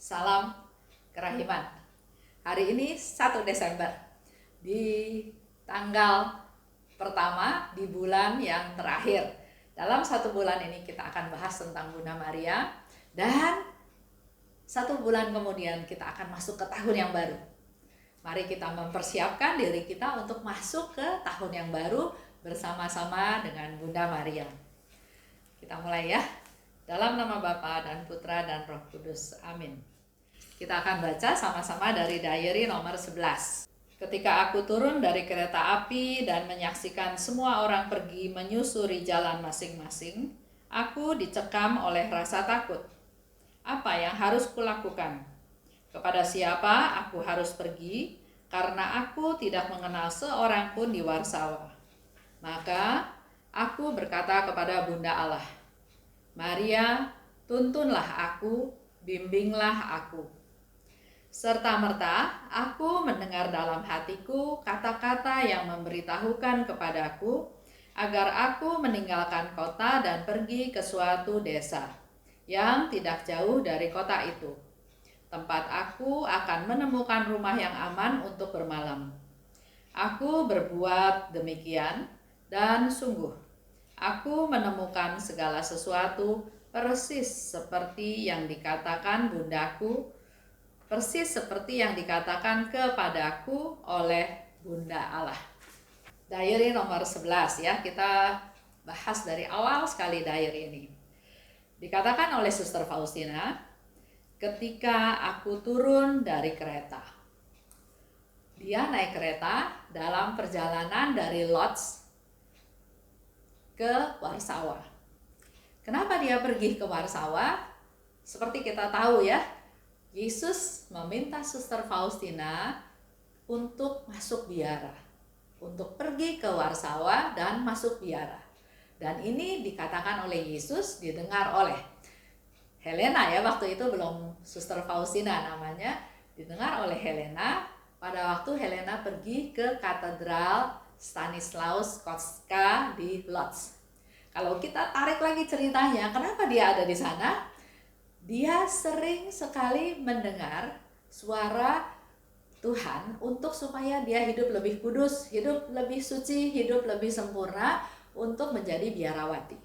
Salam kerahiman. Hari ini 1 Desember, di tanggal pertama di bulan yang terakhir. Dalam 1 bulan ini kita akan bahas tentang Bunda Maria, dan 1 bulan kemudian kita akan masuk ke tahun yang baru. Mari kita mempersiapkan diri kita untuk masuk ke tahun yang baru bersama-sama dengan Bunda Maria. Kita mulai ya. Dalam nama Bapa dan Putra dan Roh Kudus. Amin. Kita akan baca sama-sama dari diary nomor 11. Ketika aku turun dari kereta api dan menyaksikan semua orang pergi menyusuri jalan masing-masing, aku dicekam oleh rasa takut. Apa yang harus kulakukan? Kepada siapa aku harus pergi? Karena aku tidak mengenal seorang pun di Warsawa. Maka aku berkata kepada Bunda Allah, Maria, tuntunlah aku, bimbinglah aku. Serta-merta aku mendengar dalam hatiku kata-kata yang memberitahukan kepadaku agar aku meninggalkan kota dan pergi ke suatu desa yang tidak jauh dari kota itu. Tempat aku akan menemukan rumah yang aman untuk bermalam. Aku berbuat demikian, dan sungguh aku menemukan segala sesuatu persis seperti yang dikatakan bundaku, persis seperti yang dikatakan kepadaku oleh Bunda Allah. Diary nomor 11 ya, kita bahas dari awal sekali diary ini. Dikatakan oleh Suster Faustina, ketika aku turun dari kereta. Dia naik kereta dalam perjalanan dari Lodz ke Warsawa. Kenapa dia pergi ke Warsawa? Seperti kita tahu ya, Yesus meminta Suster Faustina untuk masuk biara, untuk pergi ke Warsawa dan masuk biara. Dan ini dikatakan oleh Yesus, didengar oleh Helena ya, waktu itu belum Suster Faustina namanya, didengar oleh Helena pada waktu Helena pergi ke katedral Stanislaus Kostka di Lodz. Kalau kita tarik lagi ceritanya, kenapa dia ada di sana? Dia sering sekali mendengar suara Tuhan untuk supaya dia hidup lebih kudus, hidup lebih suci, hidup lebih sempurna untuk menjadi biarawati.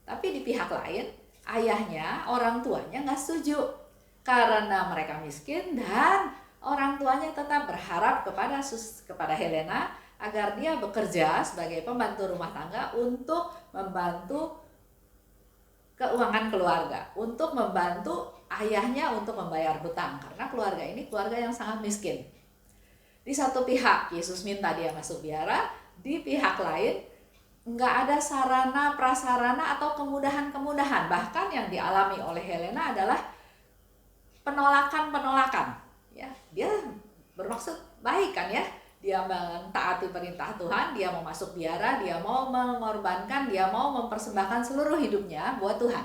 Tapi di pihak lain, ayahnya, orang tuanya nggak setuju karena mereka miskin, dan orang tuanya tetap berharap kepada Helena agar dia bekerja sebagai pembantu rumah tangga untuk membantu keuangan keluarga, untuk membantu ayahnya untuk membayar hutang, karena keluarga ini keluarga yang sangat miskin. Di satu pihak Yesus minta dia masuk biara, di pihak lain nggak ada sarana prasarana atau kemudahan-kemudahan. Bahkan yang dialami oleh Helena adalah penolakan. Ya, dia bermaksud baik kan ya. Dia mentaati perintah Tuhan, dia mau masuk biara, dia mau mengorbankan, dia mau mempersembahkan seluruh hidupnya buat Tuhan.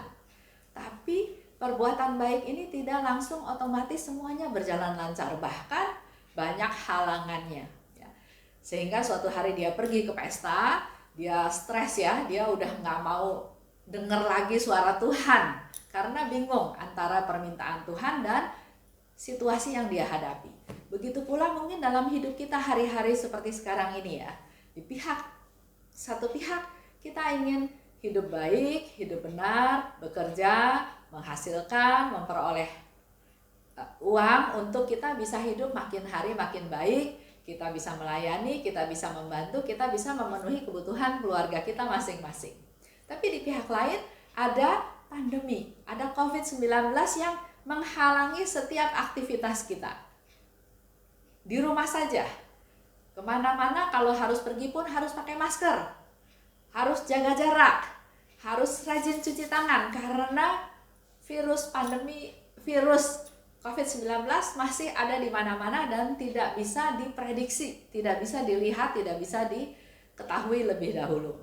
Tapi perbuatan baik ini tidak langsung otomatis semuanya berjalan lancar, bahkan banyak halangannya ya. Sehingga suatu hari dia pergi ke pesta, dia stres ya, dia udah nggak mau dengar lagi suara Tuhan karena bingung antara permintaan Tuhan dan situasi yang dia hadapi. Begitu pula mungkin dalam hidup kita hari-hari seperti sekarang ini ya. Di satu pihak kita ingin hidup baik, hidup benar, bekerja, menghasilkan, memperoleh uang untuk kita bisa hidup makin hari makin baik, kita bisa melayani, kita bisa membantu, kita bisa memenuhi kebutuhan keluarga kita masing-masing. Tapi di pihak lain ada pandemi, ada COVID-19 yang menghalangi setiap aktivitas kita. Di rumah saja, kemana-mana kalau harus pergi pun harus pakai masker, harus jaga jarak, harus rajin cuci tangan, karena virus COVID-19 masih ada di mana-mana dan tidak bisa diprediksi, tidak bisa dilihat, tidak bisa diketahui lebih dahulu.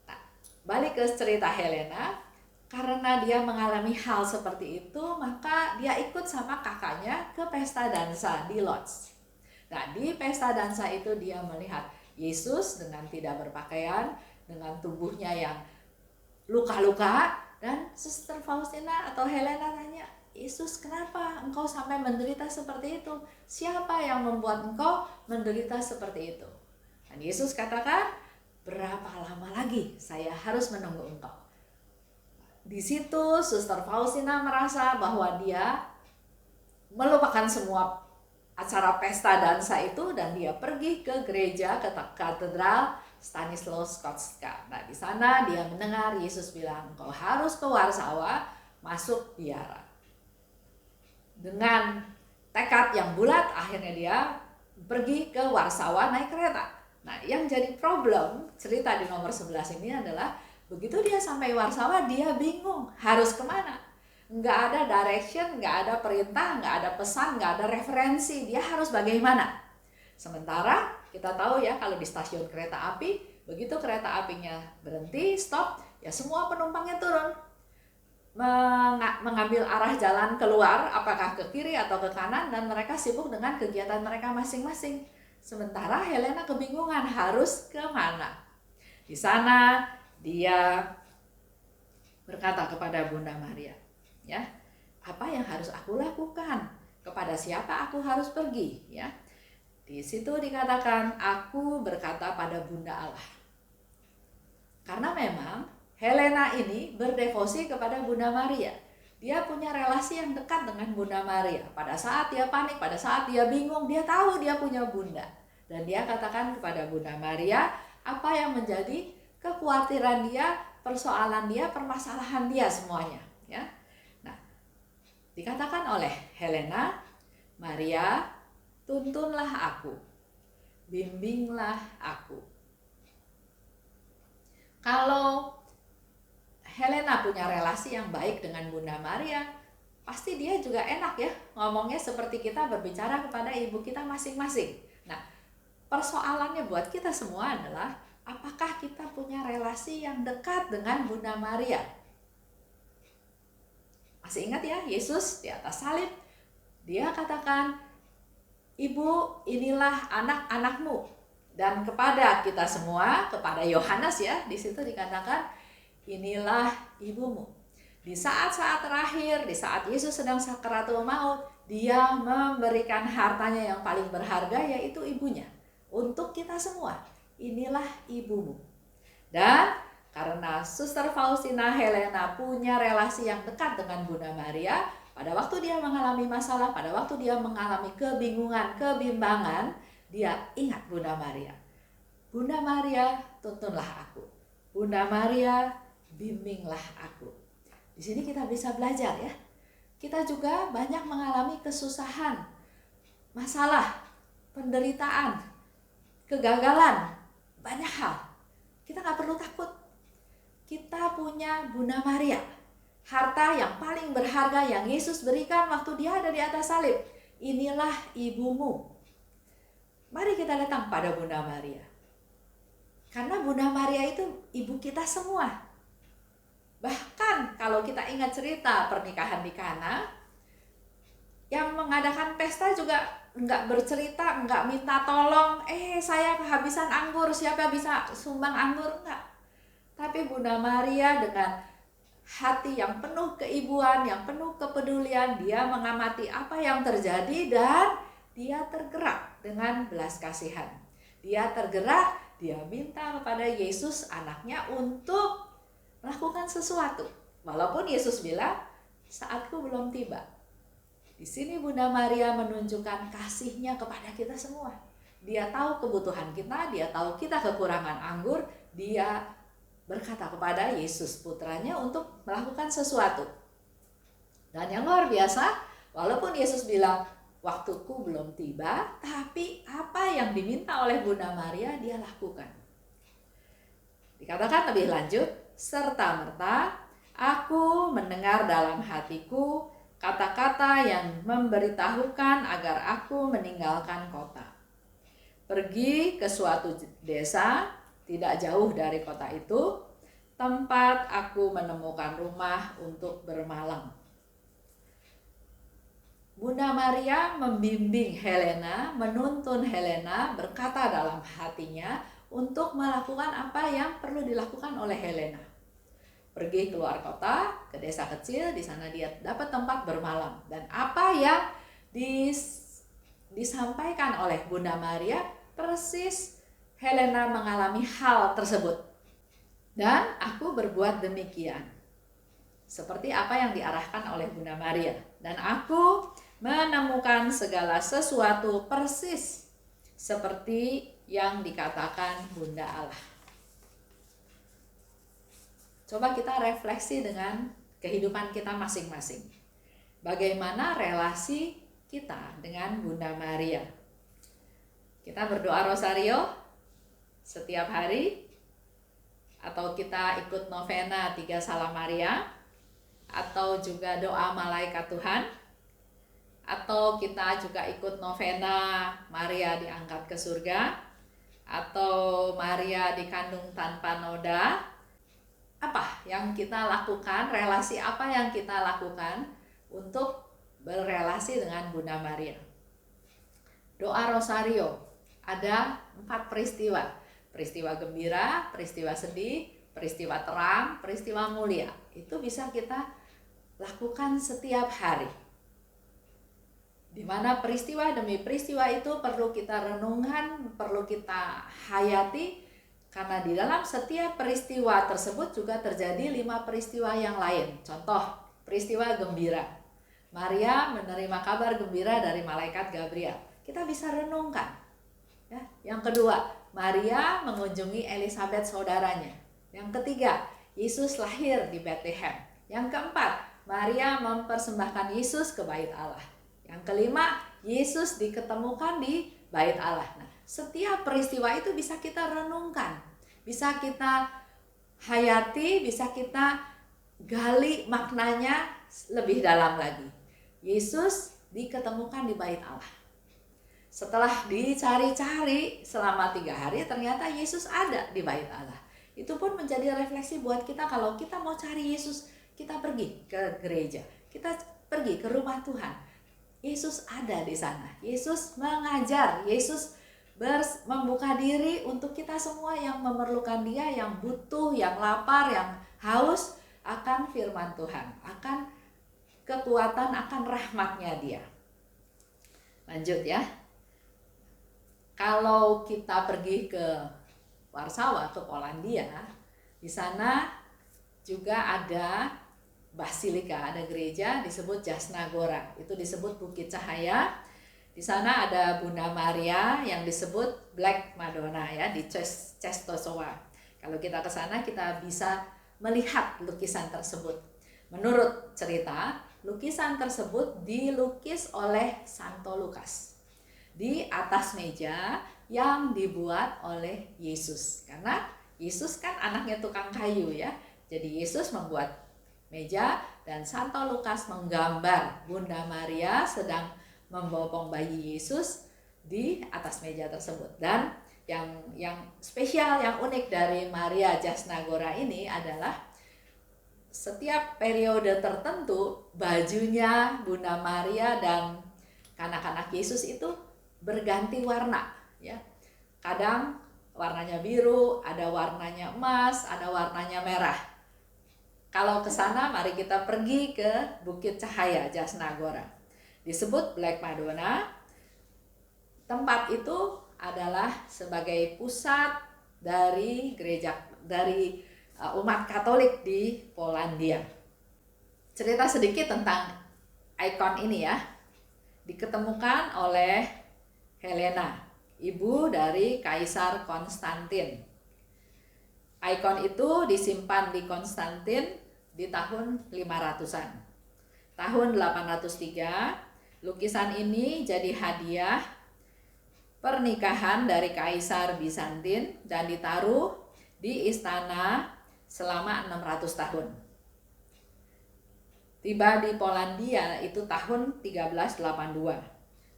Nah, balik ke cerita Helena. Karena dia mengalami hal seperti itu, maka dia ikut sama kakaknya ke pesta dansa di Lodz. Nah, di pesta dansa itu dia melihat Yesus dengan tidak berpakaian, dengan tubuhnya yang luka-luka, dan Suster Faustina atau Helena tanya, Yesus, kenapa engkau sampai menderita seperti itu? Siapa yang membuat engkau menderita seperti itu? Dan Yesus katakan, berapa lama lagi saya harus menunggu engkau? Di situ Suster Faustina merasa bahwa dia melupakan semua acara pesta dansa itu dan dia pergi ke gereja, ke katedral Stanislaus Kostka. Nah, di sana dia mendengar Yesus bilang, "Kau harus ke Warsawa, masuk biara." Dengan tekad yang bulat, akhirnya dia pergi ke Warsawa naik kereta. Nah, yang jadi problem cerita di nomor 11 ini adalah begitu dia sampai Warsawa, dia bingung harus kemana. Nggak ada direction, nggak ada perintah, nggak ada pesan, nggak ada referensi. Dia harus bagaimana? Sementara kita tahu ya, kalau di stasiun kereta api, begitu kereta apinya berhenti, stop, ya semua penumpangnya turun. Mengambil arah jalan keluar, apakah ke kiri atau ke kanan, dan mereka sibuk dengan kegiatan mereka masing-masing. Sementara Helena kebingungan harus kemana. Di sana dia berkata kepada Bunda Maria, ya, apa yang harus aku lakukan? Kepada siapa aku harus pergi? Ya, di situ dikatakan, aku berkata pada Bunda Allah. Karena memang Helena ini berdevosi kepada Bunda Maria. Dia punya relasi yang dekat dengan Bunda Maria. Pada saat dia panik, pada saat dia bingung, dia tahu dia punya Bunda. Dan dia katakan kepada Bunda Maria apa yang menjadi kekhawatiran dia, persoalan dia, permasalahan dia semuanya. Ya. Nah, dikatakan oleh Helena, Maria, tuntunlah aku, bimbinglah aku. Kalau Helena punya relasi yang baik dengan Bunda Maria, pasti dia juga enak ya ngomongnya seperti kita berbicara kepada ibu kita masing-masing. Nah, persoalannya buat kita semua adalah apakah kita punya relasi yang dekat dengan Bunda Maria? Masih ingat ya, Yesus di atas salib, dia katakan, "Ibu, inilah anak-anakmu." Dan kepada kita semua, kepada Yohanes ya, di situ dikatakan, "Inilah ibumu." Di saat-saat terakhir, di saat Yesus sedang sakaratul maut, dia memberikan hartanya yang paling berharga, yaitu ibunya. Untuk kita semua, inilah ibumu. Dan karena Suster Faustina Helena punya relasi yang dekat dengan Bunda Maria, pada waktu dia mengalami masalah, pada waktu dia mengalami kebingungan, kebimbangan, dia ingat Bunda Maria. Bunda Maria, tuntunlah aku. Bunda Maria, bimbinglah aku. Di sini kita bisa belajar ya. Kita juga banyak mengalami kesusahan, masalah, penderitaan, kegagalan, banyak hal. Kita nggak perlu takut. Kita punya Bunda Maria, harta yang paling berharga yang Yesus berikan waktu dia ada di atas salib. Inilah ibumu. Mari kita datang pada Bunda Maria. Karena Bunda Maria itu ibu kita semua. Bahkan kalau kita ingat cerita pernikahan di Kana, yang mengadakan pesta juga nggak bercerita, nggak minta tolong, saya kehabisan anggur, siapa bisa sumbang anggur, enggak. Tapi Bunda Maria dengan hati yang penuh keibuan, yang penuh kepedulian, dia mengamati apa yang terjadi dan dia tergerak dengan belas kasihan. Dia tergerak, dia minta kepada Yesus anaknya untuk melakukan sesuatu. Walaupun Yesus bilang, saatku belum tiba. Di sini Bunda Maria menunjukkan kasihnya kepada kita semua. Dia tahu kebutuhan kita, dia tahu kita kekurangan anggur, dia berkata kepada Yesus putranya untuk melakukan sesuatu. Dan yang luar biasa, walaupun Yesus bilang, waktuku belum tiba, tapi apa yang diminta oleh Bunda Maria dia lakukan. Dikatakan lebih lanjut, serta-merta aku mendengar dalam hatiku kata-kata yang memberitahukan agar aku meninggalkan kota. Pergi ke suatu desa tidak jauh dari kota itu, tempat aku menemukan rumah untuk bermalam. Bunda Maria membimbing Helena, menuntun Helena, berkata dalam hatinya untuk melakukan apa yang perlu dilakukan oleh Helena. Pergi keluar kota, ke desa kecil, di sana dia dapat tempat bermalam. Dan apa yang disampaikan oleh Bunda Maria, persis Helena mengalami hal tersebut. Dan aku berbuat demikian, seperti apa yang diarahkan oleh Bunda Maria. Dan aku menemukan segala sesuatu persis seperti yang dikatakan Bunda Allah. Coba kita refleksi dengan kehidupan kita masing-masing. Bagaimana relasi kita dengan Bunda Maria? Kita berdoa rosario setiap hari, atau kita ikut novena 3 Salam Maria, atau juga doa malaikat Tuhan, atau kita juga ikut novena Maria diangkat ke surga, atau Maria dikandung tanpa noda. Apa yang kita lakukan, relasi apa yang kita lakukan untuk berrelasi dengan Bunda Maria? Doa rosario ada 4 peristiwa. Peristiwa gembira, peristiwa sedih, peristiwa terang, peristiwa mulia. Itu bisa kita lakukan setiap hari. Di mana peristiwa demi peristiwa itu perlu kita renungkan, perlu kita hayati, karena di dalam setiap peristiwa tersebut juga terjadi 5 peristiwa yang lain. Contoh, peristiwa gembira. Maria menerima kabar gembira dari malaikat Gabriel. Kita bisa renungkan. Ya. Yang kedua, Maria mengunjungi Elizabeth saudaranya. Yang ketiga, Yesus lahir di Bethlehem. Yang keempat, Maria mempersembahkan Yesus ke bait Allah. Yang kelima, Yesus diketemukan di bait Allah. Nah, setiap peristiwa itu bisa kita renungkan, bisa kita hayati, bisa kita gali maknanya lebih dalam lagi. Yesus diketemukan di bait Allah. Setelah dicari-cari selama 3 hari, ternyata Yesus ada di bait Allah. Itu pun menjadi refleksi buat kita. Kalau kita mau cari Yesus, kita pergi ke gereja, kita pergi ke rumah Tuhan. Yesus ada di sana. Yesus mengajar, Yesus membuka diri untuk kita semua yang memerlukan Dia, yang butuh, yang lapar, yang haus akan firman Tuhan, akan kekuatan, akan rahmatnya Dia. Lanjut ya. Kalau kita pergi ke Warsawa, ke Polandia, di sana juga ada basilika, ada gereja disebut Jasna Gora. Itu disebut Bukit Cahaya. Di sana ada Bunda Maria yang disebut Black Madonna ya, di Częstochowa. Kalau kita ke sana kita bisa melihat lukisan tersebut. Menurut cerita, lukisan tersebut dilukis oleh Santo Lukas di atas meja yang dibuat oleh Yesus. Karena Yesus kan anaknya tukang kayu ya. Jadi Yesus membuat meja dan Santo Lukas menggambar Bunda Maria sedang membopong bayi Yesus di atas meja tersebut. Dan yang spesial, yang unik dari Maria Jasna Gora ini adalah setiap periode tertentu bajunya Bunda Maria dan anak-anak Yesus itu berganti warna ya. Kadang warnanya biru, ada warnanya emas, ada warnanya merah. Kalau ke sana mari kita pergi ke Bukit Cahaya Jasna Gora. Disebut Black Madonna. Tempat itu adalah sebagai pusat dari gereja, dari umat Katolik di Polandia. Cerita sedikit tentang ikon ini ya. Diketemukan oleh Helena, ibu dari Kaisar Konstantin. Ikon itu disimpan di Konstantin di tahun 500-an. Tahun 803, lukisan ini jadi hadiah pernikahan dari Kaisar Bizantin dan ditaruh di istana selama 600 tahun. Tiba di Polandia itu tahun 1382.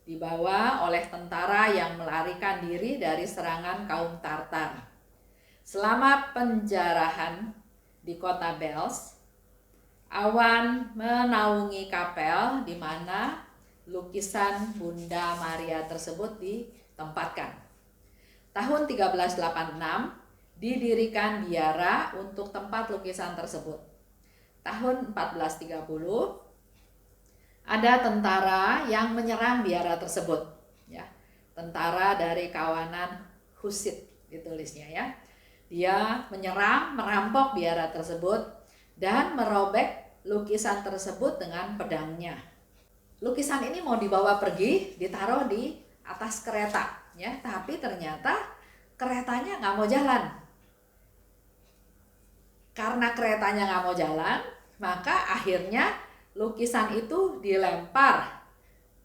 Dibawa oleh tentara yang melarikan diri dari serangan kaum Tartar. Selama penjarahan di kota Belz, awan menaungi kapel di mana lukisan Bunda Maria tersebut ditempatkan. Tahun 1386 didirikan biara untuk tempat lukisan tersebut. tahun 1430 ada tentara yang menyerang biara tersebut, ya. Tentara dari kawanan Husid ditulisnya, ya. Dia menyerang, merampok biara tersebut dan merobek lukisan tersebut dengan pedangnya. Lukisan ini mau dibawa pergi, ditaruh di atas kereta, ya. Tapi ternyata keretanya nggak mau jalan. Karena keretanya nggak mau jalan, maka akhirnya lukisan itu dilempar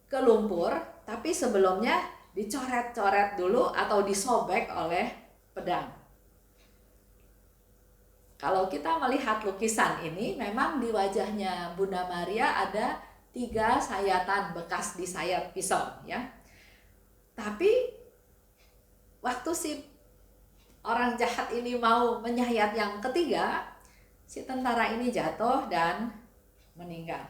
ke lumpur, tapi sebelumnya dicoret-coret dulu atau disobek oleh pedang. Kalau kita melihat lukisan ini, memang di wajahnya Bunda Maria ada 3 sayatan bekas disayat pisau, ya. Tapi waktu si orang jahat ini mau menyayat yang ketiga, si tentara ini jatuh dan meninggal.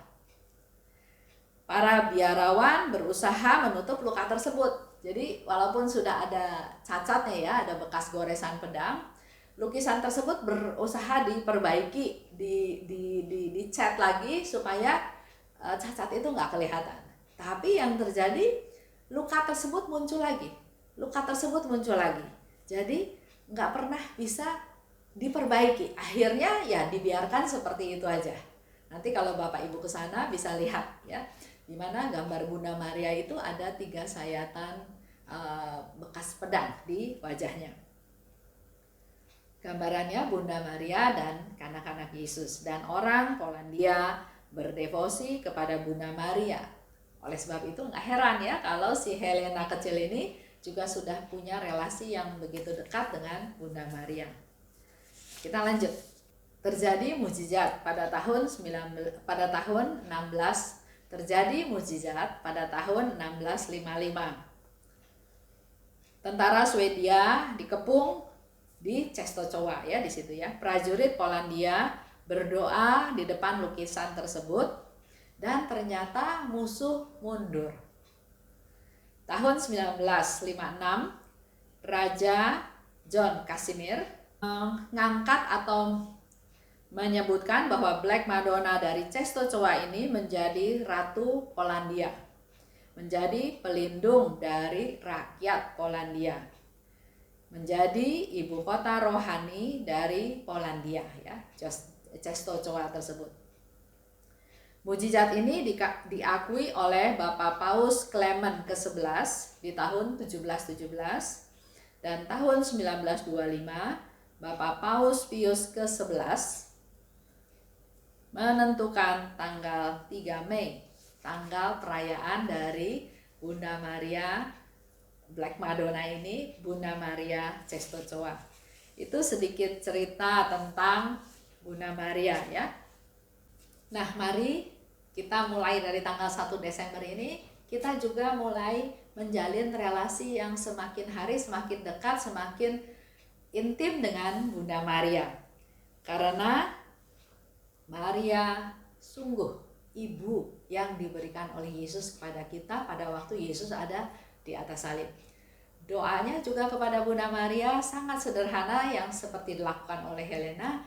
Para biarawan berusaha menutup luka tersebut. Jadi walaupun sudah ada cacatnya, ya, ada bekas goresan pedang, lukisan tersebut berusaha diperbaiki, dicat lagi supaya cacat itu nggak kelihatan. Tapi yang terjadi, luka tersebut muncul lagi, jadi nggak pernah bisa diperbaiki. Akhirnya ya dibiarkan seperti itu aja. Nanti kalau Bapak Ibu ke sana bisa lihat, ya, di mana gambar Bunda Maria itu ada 3 sayatan bekas pedang di wajahnya. Gambarannya Bunda Maria dan kanak-kanak Yesus, dan orang Polandia berdevosi kepada Bunda Maria. Oleh sebab itu nggak heran, ya, kalau si Helena kecil ini juga sudah punya relasi yang begitu dekat dengan Bunda Maria. Kita lanjut. Terjadi mukjizat pada tahun 16 terjadi mukjizat pada tahun 1655. Tentara Swedia dikepung di Czestochowa, ya, di situ, ya. Prajurit Polandia berdoa di depan lukisan tersebut dan ternyata musuh mundur. Tahun 1956, Raja John Casimir mengangkat atau menyebutkan bahwa Black Madonna dari Czestochowa ini menjadi Ratu Polandia, menjadi pelindung dari rakyat Polandia, menjadi ibu kota rohani dari Polandia, ya, Czestochowa tersebut. Mukjizat ini diakui oleh Bapak Paus Clement ke-11 di tahun 1717, dan tahun 1925 Bapak Paus Pius ke-11 menentukan tanggal 3 Mei, tanggal perayaan dari Bunda Maria Black Madonna ini, Bunda Maria Czestochowa. Itu sedikit cerita tentang Bunda Maria, ya. Nah, mari kita mulai dari tanggal 1 Desember ini, kita juga mulai menjalin relasi yang semakin hari semakin dekat, semakin intim dengan Bunda Maria. Karena Maria sungguh ibu yang diberikan oleh Yesus kepada kita pada waktu Yesus ada di atas salib. Doanya juga kepada Bunda Maria sangat sederhana yang seperti dilakukan oleh Helena.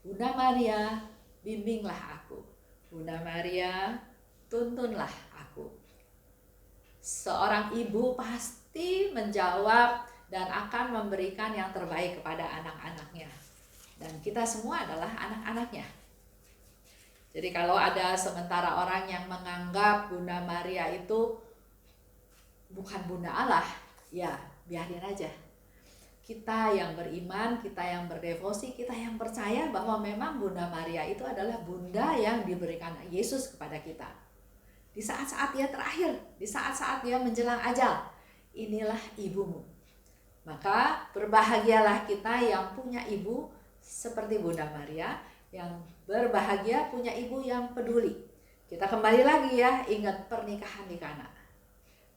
Bunda Maria, bimbinglah aku. Bunda Maria, tuntunlah aku. Seorang ibu pasti menjawab dan akan memberikan yang terbaik kepada anak-anaknya. Dan kita semua adalah anak-anaknya. Jadi kalau ada sementara orang yang menganggap Bunda Maria itu bukan Bunda Allah, ya biarin aja. Kita yang beriman, kita yang berdevosi, kita yang percaya bahwa memang Bunda Maria itu adalah Bunda yang diberikan Yesus kepada kita. Di saat-saat dia terakhir, di saat-saat dia menjelang ajal, inilah ibumu. Maka berbahagialah kita yang punya ibu seperti Bunda Maria, yang berbahagia punya ibu yang peduli. Kita kembali lagi, ya, ingat pernikahan di Kana.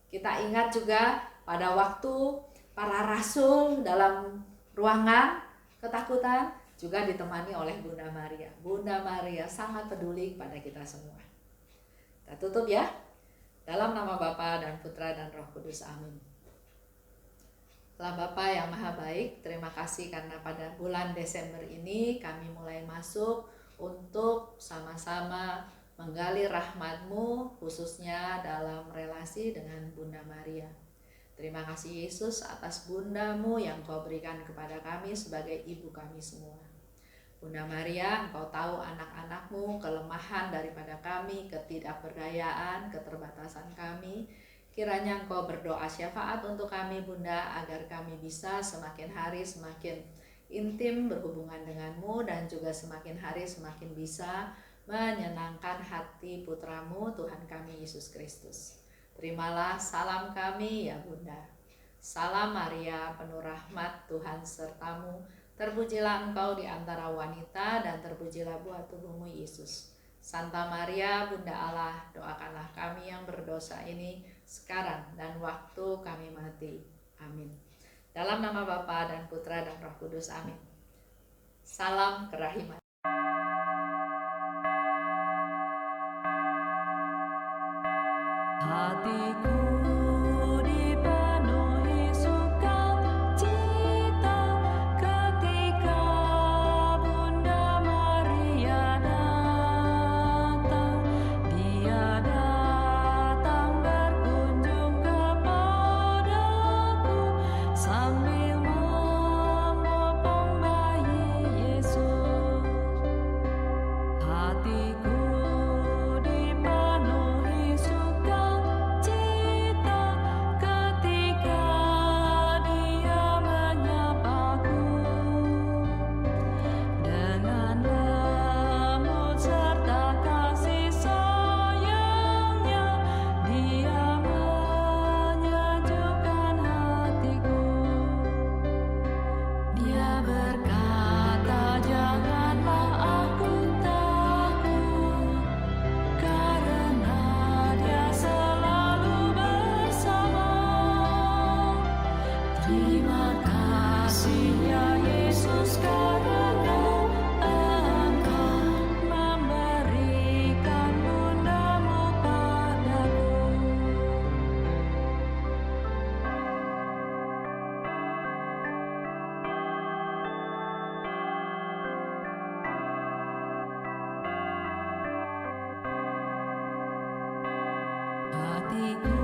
Kita ingat juga pada waktu para rasul dalam ruangan ketakutan juga ditemani oleh Bunda Maria. Bunda Maria sangat peduli kepada kita semua. Kita tutup, ya. Dalam nama Bapa dan Putra dan Roh Kudus. Amin. Allah Bapa yang Maha Baik, terima kasih karena pada bulan Desember ini kami mulai masuk untuk sama-sama menggali rahmat-Mu khususnya dalam relasi dengan Bunda Maria. Terima kasih Yesus atas Bunda-Mu yang Kau berikan kepada kami sebagai ibu kami semua. Bunda Maria, Engkau tahu anak-anak-Mu, kelemahan daripada kami, ketidakberdayaan, keterbatasan kami. Kiranya Engkau berdoa syafaat untuk kami Bunda, agar kami bisa semakin hari semakin intim berhubungan dengan-Mu, dan juga semakin hari semakin bisa menyenangkan hati putra-Mu Tuhan kami Yesus Kristus. Terimalah salam kami ya Bunda. Salam Maria, penuh rahmat, Tuhan sertamu. Terpujilah engkau di antara wanita, dan terpujilah buah tubuhmu Yesus. Santa Maria, Bunda Allah, doakanlah kami yang berdosa ini sekarang dan waktu kami mati. Amin. Dalam nama Bapa dan Putra dan Roh Kudus. Amin. Salam kerahiman. Hatiku dipenuhi sukacita ketika Bunda Maria datang. Dia datang berkunjung kepadaku sambil memopong bayi Yesus. Hatiku dipenuhi sukacita ketika Dia menyapaku. Dengan lembut serta kasih sayangnya, Dia menyejukkan hatiku. Dia berkata, janganlah aku takut, karena Dia selalu bersama. Terima kasih ya Yesus, karena Engkau memberikan Bunda-Mu padaku. Hatiku